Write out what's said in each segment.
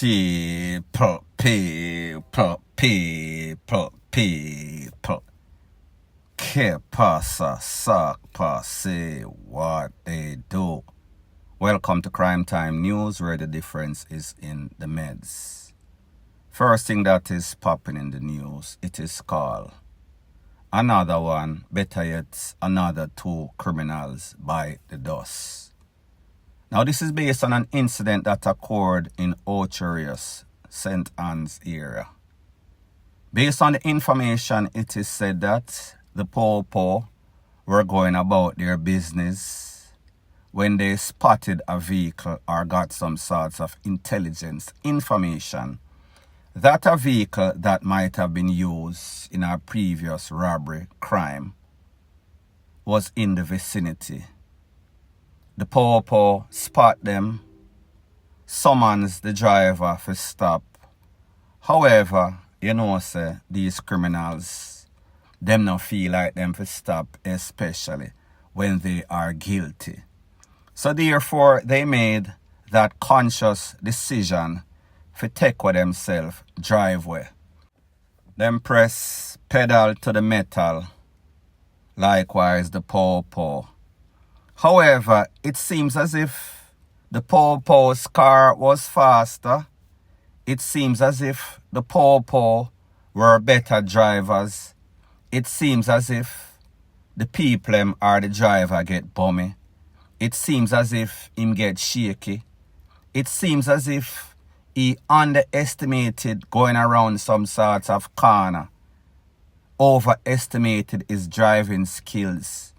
People. Que pasa, sac passe, what they do. Welcome to Crime Time News, where the difference is in the meds. First thing that is popping in the news, it is called another one, better yet, another two criminals bite the dust. Now this is based on an incident that occurred in H00T, St. Anne's area. Based on the information, it is said that the po were going about their business when they spotted a vehicle or got some sorts of intelligence information that a vehicle that might have been used in a previous robbery crime was in the vicinity. The po spot them, summons the driver for stop. However, you know, say, these criminals, them not feel like them for stop, especially when they are guilty. So therefore, they made that conscious decision to take with themselves driveway. Them press pedal to the metal, likewise the po. However, it seems as if the po's car was faster. It seems as if the po were better drivers. It seems as if the people or the driver get bummy. It seems as if him get shaky. It seems as if he underestimated going around some sorts of corner. Overestimated his driving skills.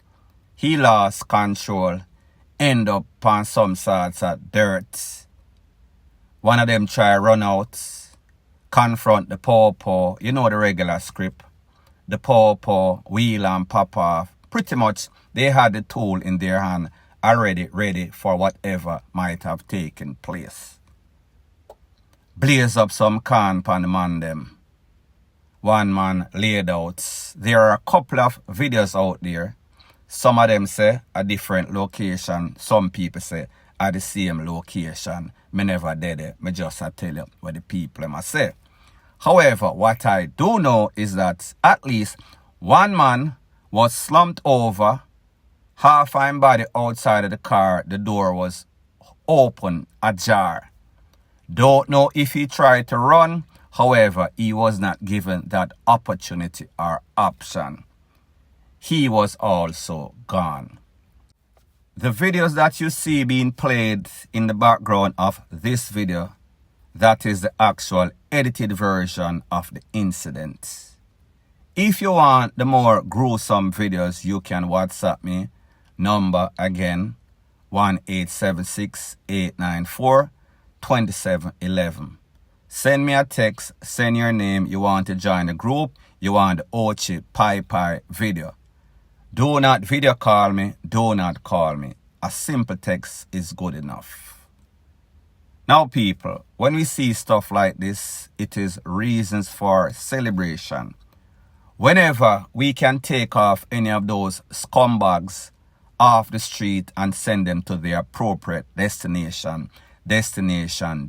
He lost control, end up on some sorts of dirt. One of them try run out, confront the po, you know the regular script. The po wheel and pop off. Pretty much they had the tool in their hand already ready for whatever might have taken place. Blaze up some can pan the man them. One man laid out. There are a couple of videos out there. Some of them say a different location. Some people say at the same location. Me never did it. Me just tell you what the people must say. However, what I do know is that at least one man was slumped over. Half his body outside of the car. The door was open, ajar. Don't know if he tried to run. However, he was not given that opportunity or option. He was also gone. The videos that you see being played in the background of this video, that is the actual edited version of the incident. If you want the more gruesome videos, you can WhatsApp me. Number again, 1-876-894-2711. Send me a text, send your name, you want to join the group, you want the H00T video. Do not video call me, do not call me. A simple text is good enough. Now people, when we see stuff like this, it is reasons for celebration. Whenever we can take off any of those scumbags off the street and send them to their appropriate destination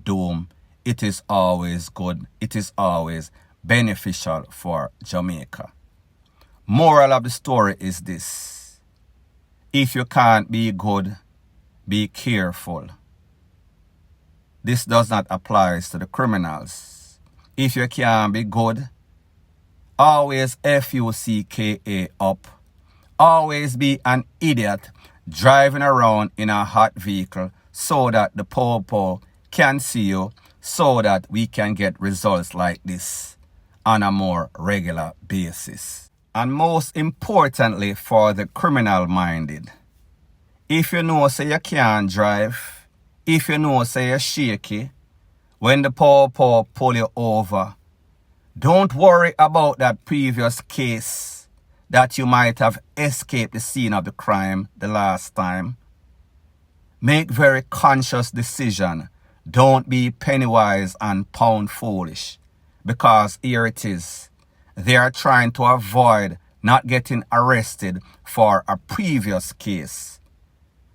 doom, it is always good, it is always beneficial for Jamaica. Moral of the story is this: if you can't be good, be careful. This does not apply to the criminals. If you can't be good, always FUCKA up. Always be an idiot driving around in a hot vehicle so that the po can see you, so that we can get results like this on a more regular basis. And most importantly for the criminal-minded, if you know say you can't drive, if you know say you're shaky, when the po pull you over, don't worry about that previous case that you might have escaped the scene of the crime the last time. Make very conscious decision. Don't be penny wise and pound foolish, because here it is. They are trying to avoid not getting arrested for a previous case.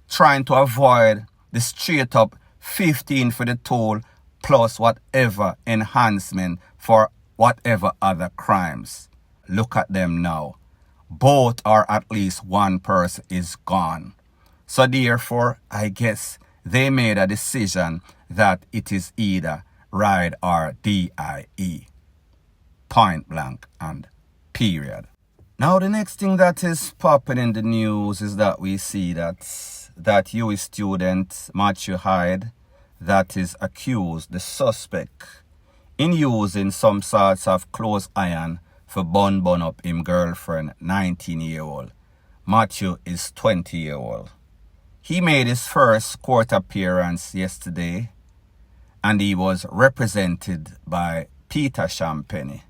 Trying to avoid the straight up 15 for the toll, plus whatever enhancement for whatever other crimes. Look at them now. Both or at least one person is gone. So therefore, I guess they made a decision that it is either ride or DIE. Point blank and period. Now the next thing that is popping in the news is that we see that US student Matthew Hyde that is accused, the suspect, in using some sorts of clothes iron for bun up him girlfriend, 19-year-old. Matthew is 20-year-old. He made his first court appearance yesterday and he was represented by Peter Champagne.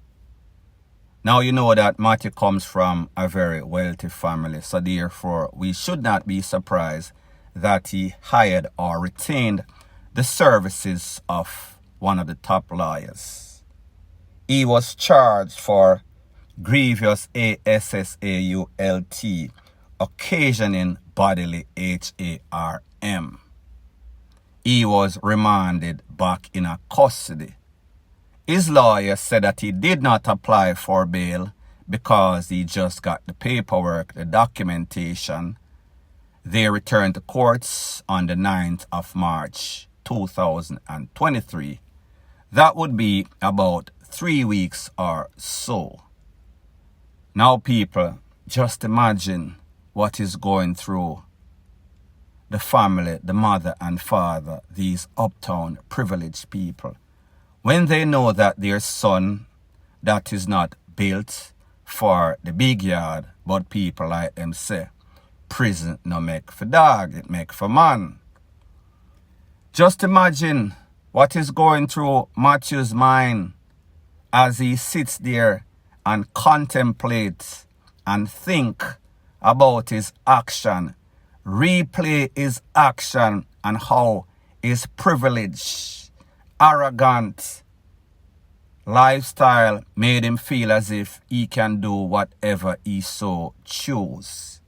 Now you know that Matthew comes from a very wealthy family, so therefore we should not be surprised that he hired or retained the services of one of the top lawyers. He was charged for grievous ASSAULT, occasioning bodily HARM. He was remanded back in a custody. His lawyer said that he did not apply for bail because he just got the paperwork, the documentation. They returned to courts on the 9th of March 2023. That would be about 3 weeks or so. Now people, just imagine what is going through the family, the mother and father, these uptown privileged people, when they know that their son that is not built for the big yard, but people like them say, prison no make for dog, it make for man. Just imagine what is going through Matthew's mind as he sits there and contemplates and think about his action, replay his action and how his privilege, arrogant lifestyle made him feel as if he can do whatever he so choose.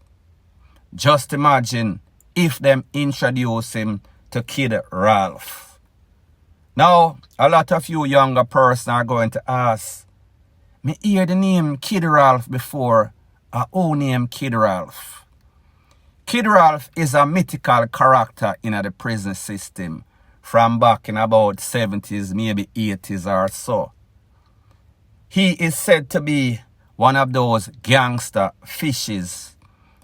Just imagine if them introduce him to Kid Ralph. Now, a lot of you younger person are going to ask, me hear the name Kid Ralph before, I own name Kid Ralph. Kid Ralph is a mythical character in the prison system from back in about 70s, maybe 80s or so. He is said to be one of those gangster fishes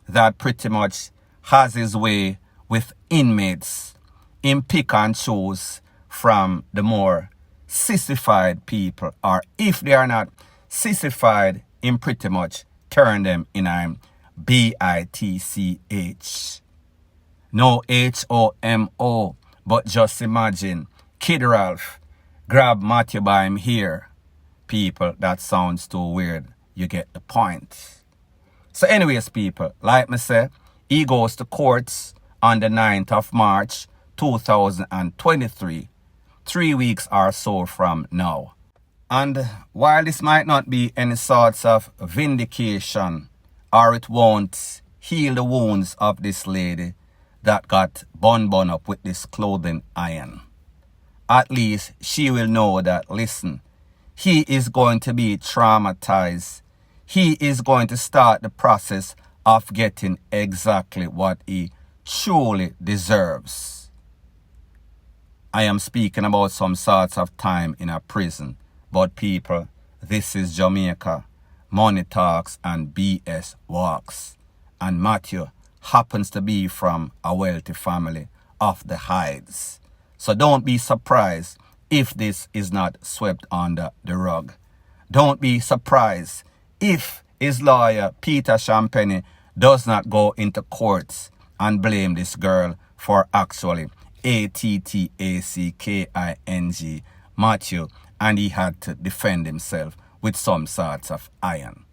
that pretty much has his way with inmates in pick and choose from the more sissified people, or if they are not sissified, in pretty much turn them in a BITCH. No HOMO, but just imagine Kid Ralph grab Matthew by him here. People, that sounds too weird. You get the point. So anyways, people, like me say, he goes to courts on the 9th of March 2023, 3 weeks or so from now. And while this might not be any sorts of vindication, or it won't heal the wounds of this lady that got bun up with this clothing iron, at least she will know that, listen, he is going to be traumatized. He is going to start the process of getting exactly what he truly deserves. I am speaking about some sorts of time in a prison. But people, this is Jamaica. Money talks and BS walks. And Matthew happens to be from a wealthy family of the Hydes. So don't be surprised if this is not swept under the rug. Don't be surprised if his lawyer, Peter Champagne, does not go into courts and blame this girl for actually ATTACKING Matthew, and he had to defend himself with some sorts of iron.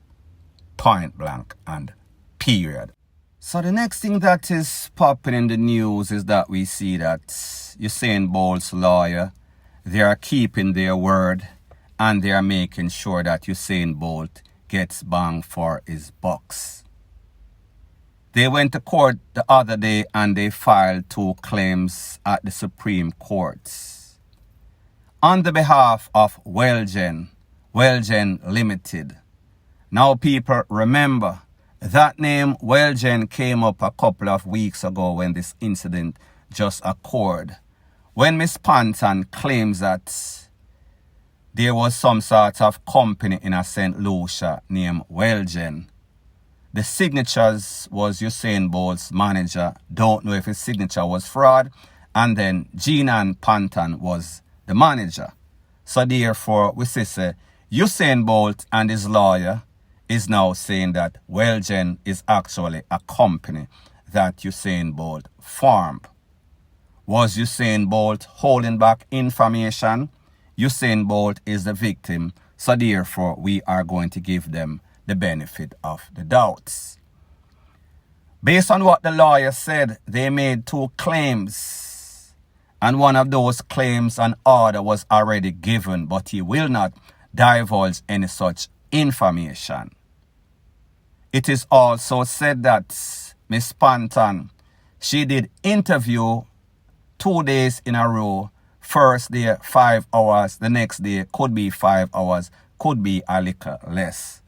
Point blank and period. So the next thing that is popping in the news is that we see that Usain Bolt's lawyer, they are keeping their word and they are making sure that Usain Bolt gets bang for his bucks. They went to court the other day and they filed 2 claims at the Supreme Court. on the behalf of Wellgen Limited. Now people, remember, that name Wellgen came up a couple of weeks ago when this incident just occurred. When Miss Panton claims that there was some sort of company in St. Lucia named Wellgen, the signatures was USAIN Bolt's manager. Don't know if his signature was fraud. And then Jean Panton was the manager. So therefore, we say USAIN Bolt and his lawyer is now saying that Wellgen is actually a company that USAIN Bolt formed. Was USAIN Bolt holding back information? USAIN Bolt is the victim. So therefore, we are going to give them the benefit of the doubts. Based on what the lawyer said, they made 2 claims. And one of those claims, an order was already given, but he will not divulge any such information. It is also said that Miss Panton, she did interview 2 days in a row. First day 5 hours, the next day could be 5 hours, could be a little less.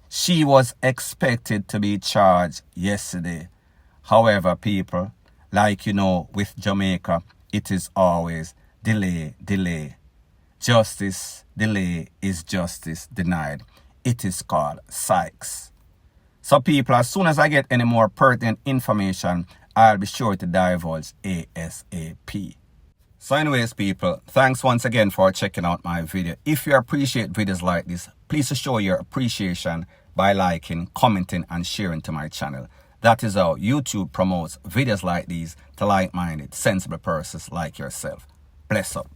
She was expected to be charged yesterday. However, people, like you know, with Jamaica, it is always delay. Justice, delay is justice denied. It is called Sykes. So people, as soon as I get any more pertinent information, I'll be sure to divulge ASAP. So anyways, people, thanks once again for checking out my video. If you appreciate videos like this, please show your appreciation by liking, commenting, and sharing to my channel. That is how YouTube promotes videos like these to like-minded, sensible persons like yourself. Bless up.